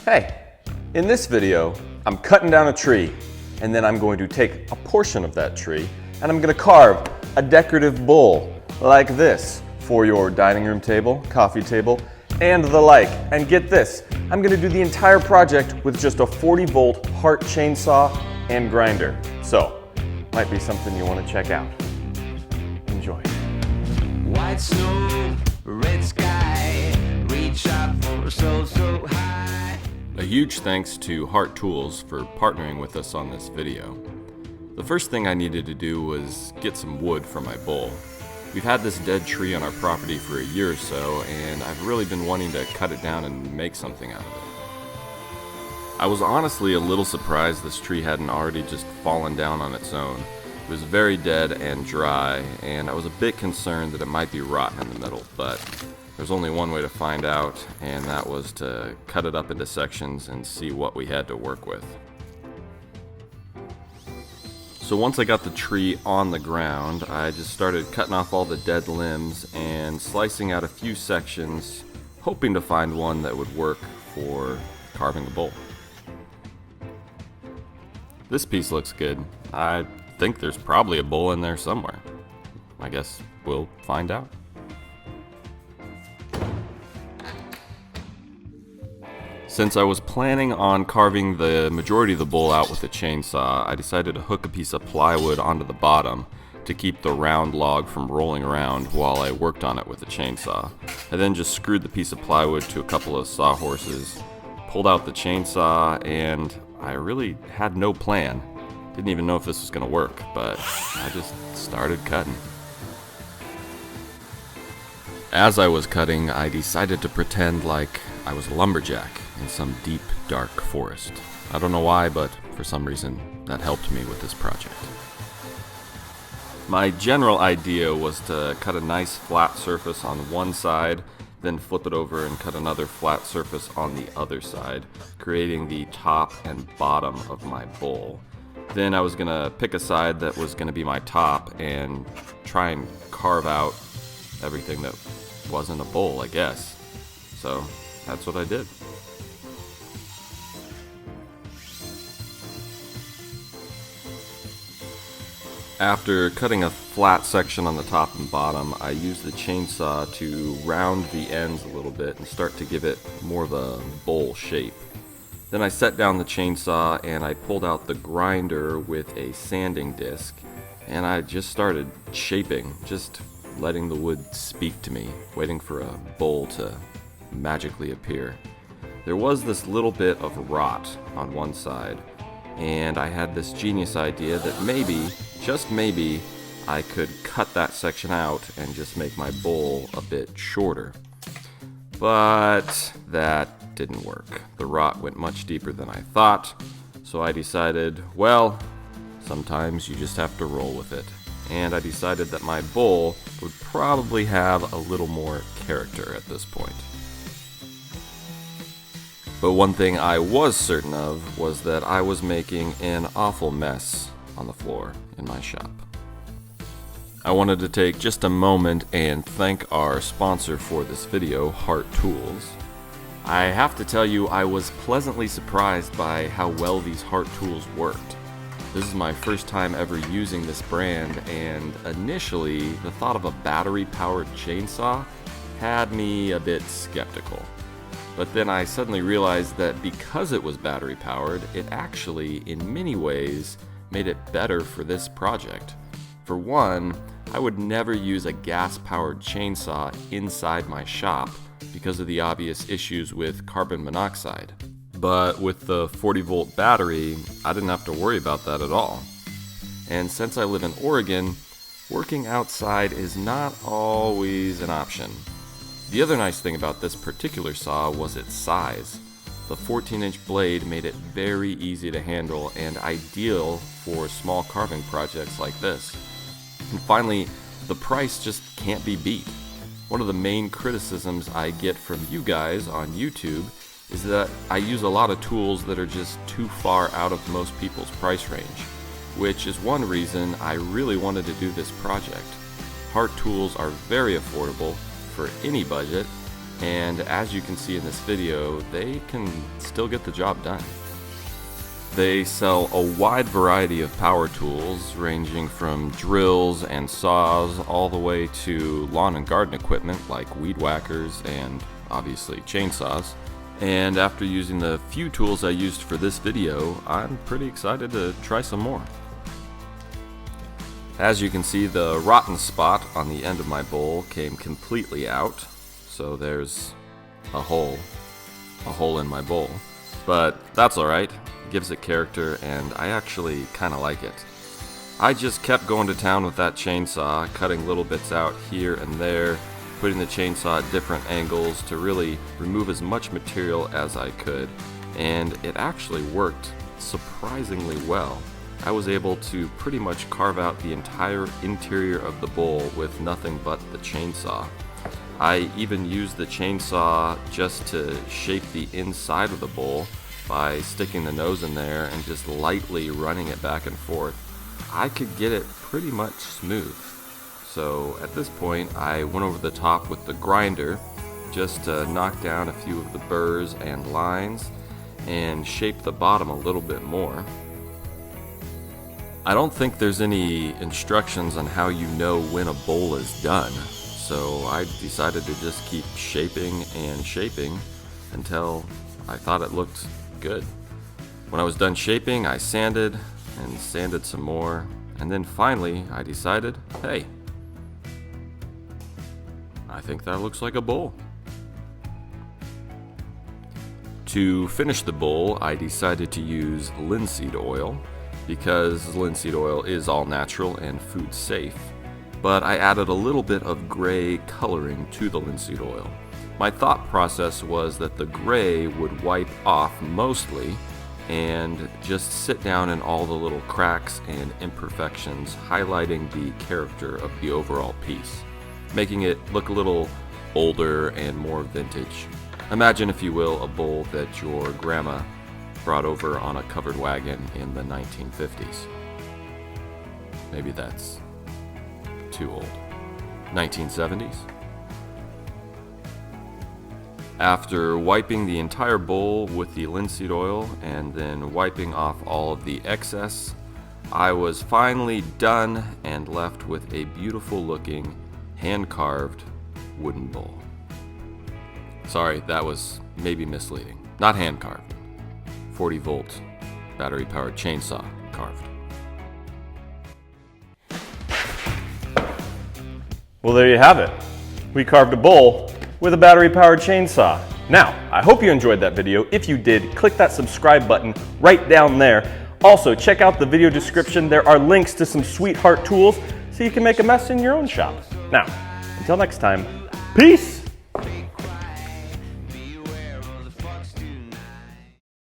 Hey, in this video, I'm cutting down a tree, and then I'm going to take a portion of that tree, and I'm going to carve a decorative bowl like this for your dining room table, coffee table, and the like. And get this, I'm going to do the entire project with just a 40-volt Hart chainsaw and grinder. So, might be something you want to check out. Enjoy. White snow, red sky, reach out for so high. A huge thanks to Hart Tools for partnering with us on this video. The first thing I needed to do was get some wood for my bowl. We've had this dead tree on our property for a year or so, and I've really been wanting to cut it down and make something out of it. I was honestly a little surprised this tree hadn't already just fallen down on its own. It was very dead and dry, and I was a bit concerned that it might be rotten in the middle, but there's only one way to find out, and that was to cut it up into sections and see what we had to work with. So once I got the tree on the ground, I just started cutting off all the dead limbs and slicing out a few sections, hoping to find one that would work for carving a bowl. This piece looks good. I think there's probably a bowl in there somewhere. I guess we'll find out. Since I was planning on carving the majority of the bowl out with a chainsaw, I decided to hook a piece of plywood onto the bottom to keep the round log from rolling around while I worked on it with a chainsaw. I then just screwed the piece of plywood to a couple of sawhorses, pulled out the chainsaw, and I really had no plan. Didn't even know if this was going to work, but I just started cutting. As I was cutting, I decided to pretend like I was a lumberjack in some deep, dark forest. I don't know why, but for some reason that helped me with this project. My general idea was to cut a nice flat surface on one side, then flip it over and cut another flat surface on the other side, creating the top and bottom of my bowl. Then I was going to pick a side that was going to be my top and try and carve out everything that wasn't a bowl, I guess. So that's what I did. After cutting a flat section on the top and bottom, I used the chainsaw to round the ends a little bit and start to give it more of a bowl shape. Then I set down the chainsaw and I pulled out the grinder with a sanding disc, and I just started shaping, just letting the wood speak to me, waiting for a bowl to magically appear. There was this little bit of rot on one side, and I had this genius idea that maybe, just maybe, I could cut that section out and just make my bowl a bit shorter. But that didn't work. The rot went much deeper than I thought, so I decided, well, sometimes you just have to roll with it. And I decided that my bowl would probably have a little more character at this point. But one thing I was certain of was that I was making an awful mess on the floor in my shop. I wanted to take just a moment and thank our sponsor for this video, Hart Tools. I have to tell you, I was pleasantly surprised by how well these Hart Tools worked. This is my first time ever using this brand, and initially the thought of a battery-powered chainsaw had me a bit skeptical. But then I suddenly realized that because it was battery powered, it actually, in many ways, made it better for this project. For one, I would never use a gas-powered chainsaw inside my shop because of the obvious issues with carbon monoxide. But with the 40-volt battery, I didn't have to worry about that at all. And since I live in Oregon, working outside is not always an option. The other nice thing about this particular saw was its size. The 14-inch blade made it very easy to handle and ideal for small carving projects like this. And finally, the price just can't be beat. One of the main criticisms I get from you guys on YouTube is that I use a lot of tools that are just too far out of most people's price range, which is one reason I really wanted to do this project. Hart tools are very affordable for any budget, And as you can see in this video, they can still get the job done. They sell a wide variety of power tools, ranging from drills and saws all the way to lawn and garden equipment like weed whackers and obviously chainsaws. And after using the few tools I used for this video, I'm pretty excited to try some more. As you can see, the rotten spot on the end of my bowl came completely out, so there's a hole in my bowl. But that's alright, it gives it character, and I actually kinda like it. I just kept going to town with that chainsaw, cutting little bits out here and there, putting the chainsaw at different angles to really remove as much material as I could, and it actually worked surprisingly well. I was able to pretty much carve out the entire interior of the bowl with nothing but the chainsaw. I even used the chainsaw just to shape the inside of the bowl by sticking the nose in there and just lightly running it back and forth. I could get it pretty much smooth. So at this point, I went over the top with the grinder just to knock down a few of the burrs and lines and shape the bottom a little bit more. I don't think there's any instructions on how you know when a bowl is done, so I decided to just keep shaping and shaping until I thought it looked good. When I was done shaping, I sanded and sanded some more, and then finally I decided, hey, I think that looks like a bowl. To finish the bowl, I decided to use linseed oil because linseed oil is all natural and food safe, but I added a little bit of gray coloring to the linseed oil. My thought process was that the gray would wipe off mostly and just sit down in all the little cracks and imperfections, highlighting the character of the overall piece, making it look a little older and more vintage. Imagine, if you will, a bowl that your grandma brought over on a covered wagon in the 1950s. Maybe that's too old. 1970s? After wiping the entire bowl with the linseed oil and then wiping off all of the excess, I was finally done and left with a beautiful looking hand-carved wooden bowl. Sorry, that was maybe misleading. Not hand-carved. 40-volt battery-powered chainsaw carved. Well, there you have it. We carved a bowl with a battery-powered chainsaw. Now, I hope you enjoyed that video. If you did, click that subscribe button right down there. Also, check out the video description. There are links to some sweetheart tools so you can make a mess in your own shop. Now, until next time, peace!